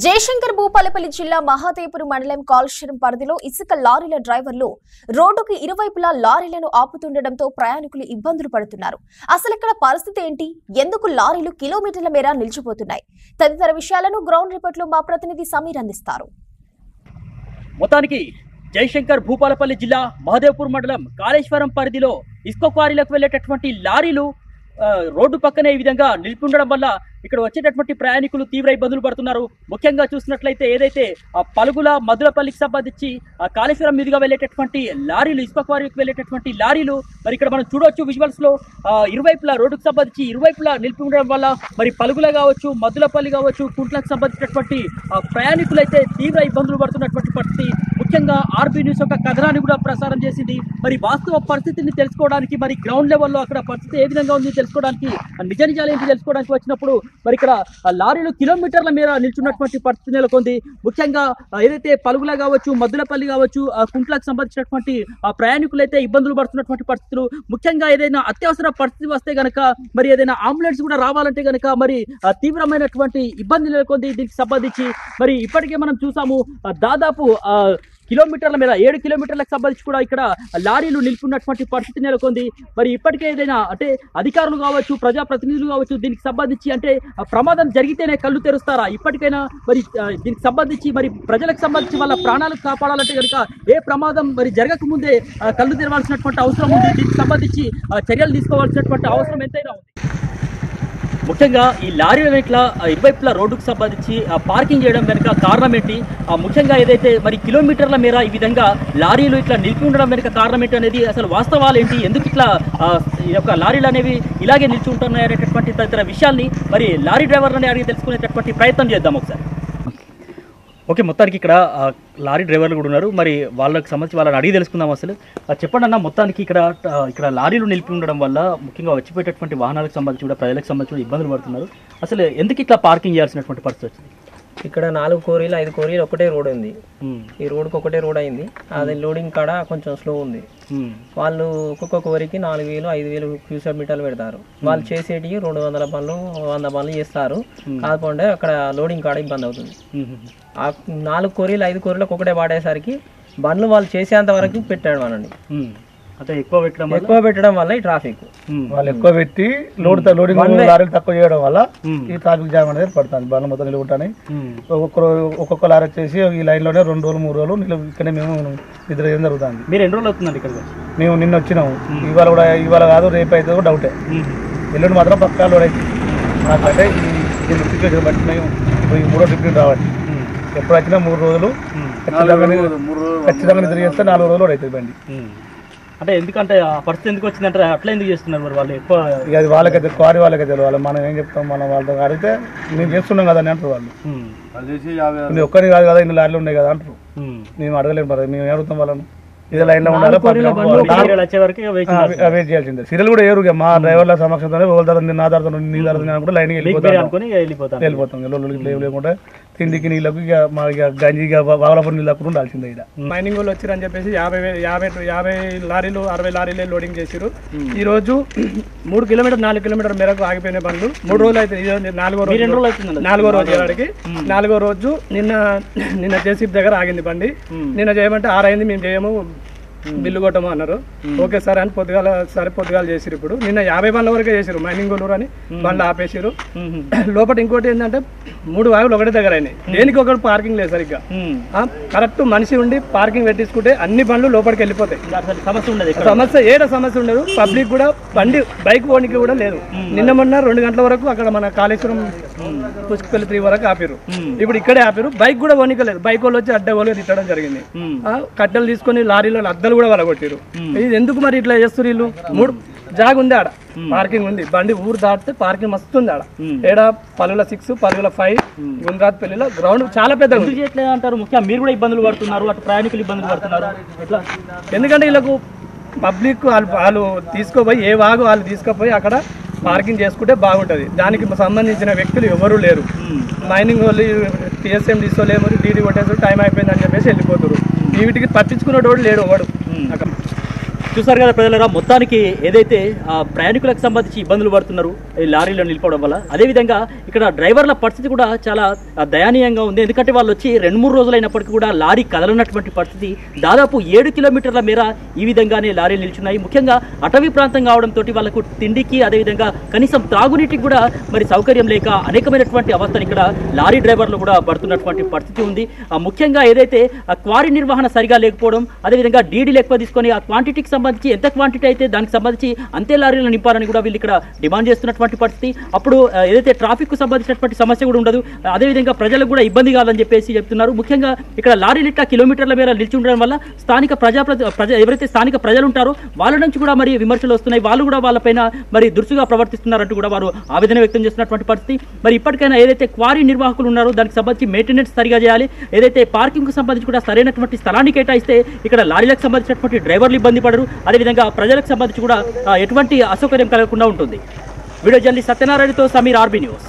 జయశంకర్ భూపాలపల్లి జిల్లా మహాదేవపురం మండలం కాళేశ్వరం పరిధిలో ఇసుక లారీల డ్రైవర్లు రోడ్డుకి ఇరువైపులా లారీలను ఆపుతుండటంతో ప్రయాణికులు ఇబ్బందులు పడుతున్నారు. అసలు ఇక్కడ పరిస్థితి ఏంటి? ఎందుకు లారీలు కిలోమీటర్ల మేర నిలిచిపోతున్నాయి? తదితర విషయాలను గ్రౌండ్ రిపోర్ట్ లో మా ప్రతినిధి సమీర్ అందిస్తారు. మొత్తానికి జయశంకర్ భూపాలపల్లి జిల్లా మహాదేవపురం మండలం కాళేశ్వరం పరిధిలో ఇసుక క్వారీలకు వెళ్లేటటువంటి లారీలు రోడ్డు పక్కనే ఈ విధంగా నిలిపి ఉండడం వల్ల ఇక్కడ వచ్చేటటువంటి ప్రయాణికులు తీవ్ర ఇబ్బందులు పడుతున్నారు. ముఖ్యంగా చూసినట్లయితే ఏదైతే పలుగుల మధులపల్లికి సంబంధించి కాళేశ్వరం మీదుగా వెళ్ళేటటువంటి లారీలు, ఇసుక క్వారీకి వెళ్ళేటటువంటి లారీలు మరి ఇక్కడ మనం చూడవచ్చు విజువల్స్ లో ఇరువైపులా రోడ్డుకు సంబంధించి ఇరువైపులా నిలిపి ఉండడం వల్ల మరి పలుగుల కావచ్చు, మధులపల్లి కావచ్చు, కుంట్లకు సంబంధించినటువంటి ప్రయాణికులు అయితే తీవ్ర ఇబ్బందులు పడుతున్నటువంటి పరిస్థితి. ముఖ్యంగా ఆర్బీ న్యూస్ ఒక కథనాన్ని కూడా ప్రసారం చేసింది. మరి వాస్తవ పరిస్థితిని తెలుసుకోవడానికి, మరి గ్రౌండ్ లెవెల్లో అక్కడ పరిస్థితి ఏ విధంగా ఉంది తెలుసుకోవడానికి, నిజ నిజాలు ఏంటి తెలుసుకోవడానికి వచ్చినప్పుడు మరి ఇక్కడ లారీలు కిలోమీటర్ల మేర నిల్చున్నటువంటి పరిస్థితి నెలకొంది. ముఖ్యంగా ఏదైతే పలుగుల కావచ్చు, మద్దులపల్లి కావచ్చు, కుంట్లకు సంబంధించినటువంటి ప్రయాణికులు అయితే ఇబ్బందులు పడుతున్నటువంటి పరిస్థితులు. ముఖ్యంగా ఏదైనా అత్యవసర పరిస్థితి వస్తే గనక, మరి ఏదైనా అంబులెన్స్ కూడా రావాలంటే గనక మరి తీవ్రమైనటువంటి ఇబ్బంది నెలకొంది. దీనికి సంబంధించి మరి ఇప్పటికే మనం చూసాము దాదాపు కిలోమీటర్ల మీద 7 కిలోమీటర్లకు సంబంధించి కూడా ఇక్కడ లారీలు నిలిపినటువంటి పరిస్థితి నెలకొంది. మరి ఇప్పటికే ఏదైనా అంటే అధికారులు కావచ్చు, ప్రజాప్రతినిధులు కావచ్చు, దీనికి సంబంధించి అంటే ప్రమాదం జరిగితేనే కళ్ళు తెరుస్తారా? ఇప్పటికైనా మరి దీనికి సంబంధించి మరి ప్రజలకు సంబంధించి వాళ్ళ ప్రాణాలకు కాపాడాలంటే కనుక ఏ ప్రమాదం మరి జరగక ముందే కళ్ళు తెరవాల్సినటువంటి అవసరం ఉంది. దీనికి సంబంధించి చర్యలు తీసుకోవాల్సినటువంటి అవసరం ఎంతైనా ఉంది. ముఖ్యంగా ఈ లారీల ఇట్లా ఇరువైపులా రోడ్డుకు సంబంధించి పార్కింగ్ చేయడం వెనుక కారణం ఏంటి? ముఖ్యంగా ఏదైతే మరి కిలోమీటర్ల మేర ఈ విధంగా లారీలు ఇట్లా నిలిపి ఉండడం వెనుక కారణం ఏంటి అనేది, అసలు వాస్తవాలు ఏంటి, ఎందుకు ఇట్లా ఈ యొక్క లారీలు అనేవి ఇలాగే నిలిచి ఉంటున్నాయి అనేటటువంటి తదితర విషయాల్ని మరి లారీ డ్రైవర్లని అడిగి తెలుసుకునేటటువంటి ప్రయత్నం చేద్దాం ఒకసారి. ఓకే, మొత్తానికి ఇక్కడ లారీ డ్రైవర్లు కూడా ఉన్నారు. మరి వాళ్ళకి సంబంధించి వాళ్ళని అడిగి తెలుసుకుందాం. అసలు చెప్పండి అన్న, మొత్తానికి ఇక్కడ లారీలు నిలిపి ఉండడం వల్ల ముఖ్యంగా వచ్చిపోయేటటువంటి వాహనాలకు సంబంధించి కూడా ప్రజలకు సంబంధించి కూడా ఇబ్బందులు పడుతున్నారు. అసలు ఎందుకు ఇట్లా పార్కింగ్ చేయాల్సినటువంటి పరిస్థితి వచ్చింది? ఇక్కడ 4 కోరీలు 5 కోరీలు ఒకటే రోడ్ ఉంది. ఈ రోడ్కి ఒకటే రోడ్ అయింది. అది లోడింగ్ కాడ కొంచెం స్లో ఉంది. వాళ్ళు ఒక్కొక్క కోరికి 4,000 5,000 క్యూసెక్ మీటర్లు పెడతారు. వాళ్ళు చేసేటి 200 బండ్లు 100 బండ్లు చేస్తారు. కాకపోతే అక్కడ లోడింగ్ కాడ ఇబ్బంది అవుతుంది. ఆ 4 కోరీలు 5 కోరీలకు ఒకటే వాడేసరికి బండ్లు వాళ్ళు చేసేంత వరకు పెట్టాడు వాళ్ళని. అంటే ఎక్కువ పెట్టడం వల్ల ఈ ట్రాఫిక్ వాళ్ళు ఎక్కువ పెట్టి లోడింగ్ లారీలు తక్కువ చేయడం వల్ల ఈ ట్రాఫిక్ జామ్ అనేది పడుతుంది. బండ్లు మొత్తం నిలుగుంటాయి. ఒక్కొక్క లారీ వచ్చేసి ఈ లైన్ లోనే 2 రోజులు 3 రోజులు ఇక్కడే మేము నిద్ర చేయడం జరుగుతుంది. మీరు ఎన్ని రోజులు అవుతుందండి ఇక్కడ? మేము నిన్న వచ్చినాము. ఇవాళ కాదు, రేపు అయితే డౌటే. ఎల్లుండి మాత్రం పక్కా లోడ్ అవుతుంది. నాకంటే ఈ సిచ్యువేషన్ బట్టి మేము ఇప్పుడు ఈ 3వ ట్రిప్ రావాలి. ఎప్పుడు వచ్చినా 3 రోజులు ఖచ్చితంగా నిద్ర చేస్తే 4 రోజులు లోడ్ అవుతుంది బండి. అంటే ఎందుకంటే ఆ పరిస్థితి ఎందుకు వచ్చిందంటే అట్లా ఎందుకు చేస్తున్నారు మరి వాళ్ళు? ఎక్కువ అది వాళ్ళకైతే క్వారీ వాళ్ళకైతే తెలియాలి. మనం ఏం చెప్తాం? మనం వాళ్ళతో అడిగితే మేము చేస్తున్నాం కదా అని అంటారు వాళ్ళు. ఒక్కరి కాదు కదా, ఇన్ని లారీలు ఉన్నాయి కదా అంటారు. మేము అడగలేము మరి, మేము అడుగుతాం వాళ్ళను. ఇదే లైన్ లో ఉండాలి, వెయిట్ చేయాల్సిందే. సీరియల్ కూడా ఏరు మా డ్రైవర్ల సమక్షంతోనే నా ధరతో నీ ధరతో కూడా లైన్కి వెళ్ళిపోతాం. లేకుండా తిండికి నీళ్ళకు ఇక గంజి బాగలపూర్ నీళ్ళకు ఉండాల్సిందే. ఇక్కడ మైనింగ్ వాళ్ళు వచ్చారని చెప్పేసి 50 లారీలు 60 లారీలే లోడింగ్ చేసారు. ఈ రోజు 3 కిలోమీటర్ 4 కిలోమీటర్ మేరకు ఆగిపోయిన బండ్లు 3 రోజులు అయితే. 4వ రోజు వాడికి 4వ రోజు నిన్న జేసీబీ దగ్గర ఆగింది బండి. నిన్న చేయమంటే 6 అయింది, మేము చేయము, బిల్లు కొట్టము అన్నారు. ఓకే సార్ అని పొద్దుగాలు చేసిరు. ఇప్పుడు నిన్న 50 బండ్ల వరకే చేసారు. మైనింగ్ వాళ్ళు అని బండ్లు ఆపేసారు. లోపల ఇంకోటి ఏంటంటే 3 వాగులు ఒకటే దగ్గర అయినాయి. దేనికి ఒకటి పార్కింగ్ లేదు సరిగ్గా. కరెక్ట్ మనిషి ఉండి పార్కింగ్ పెట్టించుకుంటే అన్ని బండ్లు లోపలికి వెళ్ళిపోతాయి. సమస్య ఉండదు. పబ్లిక్ కూడా బైక్ పోనీకి కూడా లేదు. నిన్న మొన్న 2 గంటల వరకు అక్కడ మన కాళేశ్వరం పుష్కపల్లి 3 వరకు ఆపిరు. ఇప్పుడు ఇక్కడే ఆపిరు. బైక్ కూడా పోనీకలేదు. బైక్ వాళ్ళు వచ్చి అడ్డగోలుగా తిట్టడం జరిగింది. కట్టెలు తీసుకొని లారీలో అద్దలు కూడా వలగొట్టిరు. ఇది ఎందుకు మరి ఇట్లా చేస్తారు వీళ్ళు? 3 జాగ్ ఉంది ఆడ, పార్కింగ్ ఉంది. బండి ఊరు దాటితే పార్కింగ్ మస్తు ఉంది ఆడ. ఏడ పలుగుల 6 పలుగుల 5 గుండ్రాత్ పెళ్లిలో గ్రౌండ్ చాలా పెద్దగా అంటారు. ముఖ్యంగా మీరు కూడా ఇబ్బందులు పడుతున్నారు, అటు ప్రయాణికులు ఇబ్బందులు పడుతున్నారు. ఎందుకంటే వీళ్ళకు పబ్లిక్ వాళ్ళు తీసుకుపోయి ఏ వాగు వాళ్ళు తీసుకుపోయి అక్కడ పార్కింగ్ చేసుకుంటే బాగుంటుంది. దానికి సంబంధించిన వ్యక్తులు ఎవరు లేరు. మైనింగ్ వాళ్ళు టీఎస్ఎం తీసుకోలేము, డీడీ కొట్టేసి టైం అయిపోయిందని చెప్పేసి వెళ్ళిపోతారు. వీటికి పట్టించుకునేటోడు లేడు ఎవడు. చూసారు కదా ప్రజలరా, మొత్తానికి ఏదైతే ప్రయాణికులకు సంబంధించి ఇబ్బందులు పడుతున్నారు ఈ లారీలో నిలిపోవడం వల్ల, అదేవిధంగా ఇక్కడ డ్రైవర్ల పరిస్థితి కూడా చాలా దయనీయంగా ఉంది. ఎందుకంటే వాళ్ళు వచ్చి 2-3 రోజులైనప్పటికీ కూడా లారీ కదలనటువంటి పరిస్థితి. దాదాపు 7 కిలోమీటర్ల మేర ఈ విధంగానే లారీలు నిల్చున్నాయి. ముఖ్యంగా అటవీ ప్రాంతం కావడంతో వాళ్ళకు తిండికి అదేవిధంగా కనీసం తాగునీటికి కూడా మరి సౌకర్యం లేక అనేకమైనటువంటి అవస్థలు ఇక్కడ లారీ డ్రైవర్లు కూడా పడుతున్నటువంటి పరిస్థితి ఉంది. ముఖ్యంగా ఏదైతే క్వారీ నిర్వహణ సరిగా లేకపోవడం, అదేవిధంగా డీడీలు ఎక్కువ తీసుకొని ఆ క్వాంటిటీకి సంబంధించి ఎంత క్వాంటిటీ అయితే దానికి సంబంధించి అంతే లారీలు నింపాలని కూడా వీళ్ళు ఇక్కడ డిమాండ్ చేస్తున్నటువంటి పరిస్థితి. అప్పుడు ఏదైతే ట్రాఫిక్ కు సంబంధించినటువంటి సమస్య కూడా ఉండదు, అదేవిధంగా ప్రజలకు కూడా ఇబ్బంది కాదని చెప్పేసి చెప్తున్నారు. ముఖ్యంగా ఇక్కడ లారీలు ఇట్లా కిలోమీటర్ల మేర నిలిచి ఉండడం వల్ల స్థానిక ఎవరైతే స్థానిక ప్రజలు ఉంటారో వాళ్ళ నుంచి కూడా మరి విమర్శలు వస్తున్నాయి. వాళ్ళు కూడా వాళ్ళపైన మరి దురుసుగా ప్రవర్తిస్తున్నారంటూ కూడా వారు ఆవేదన వ్యక్తం చేస్తున్నటువంటి పరిస్థితి. మరి ఇప్పటికైనా ఏదైతే క్వారీ నిర్వాహకులు ఉన్నారో దానికి సంబంధించి మెయింటెనెన్స్ సరిగా చేయాలి. ఏదైతే పార్కింగ్ కు సంబంధించి కూడా సరైనటువంటి స్థలాన్ని కేటాయిస్తే ఇక్కడ లారీలకు సంబంధించినటువంటి డ్రైవర్లు ఇబ్బంది పడరు, అదేవిధంగా ప్రజలకు సంబంధించి కూడా ఎటువంటి అసౌకర్యం కలగకుండా ఉంటుంది. వీడియో జర్నలిస్ట్ సత్యనారాయణతో సమీర్, ఆర్బీ న్యూస్.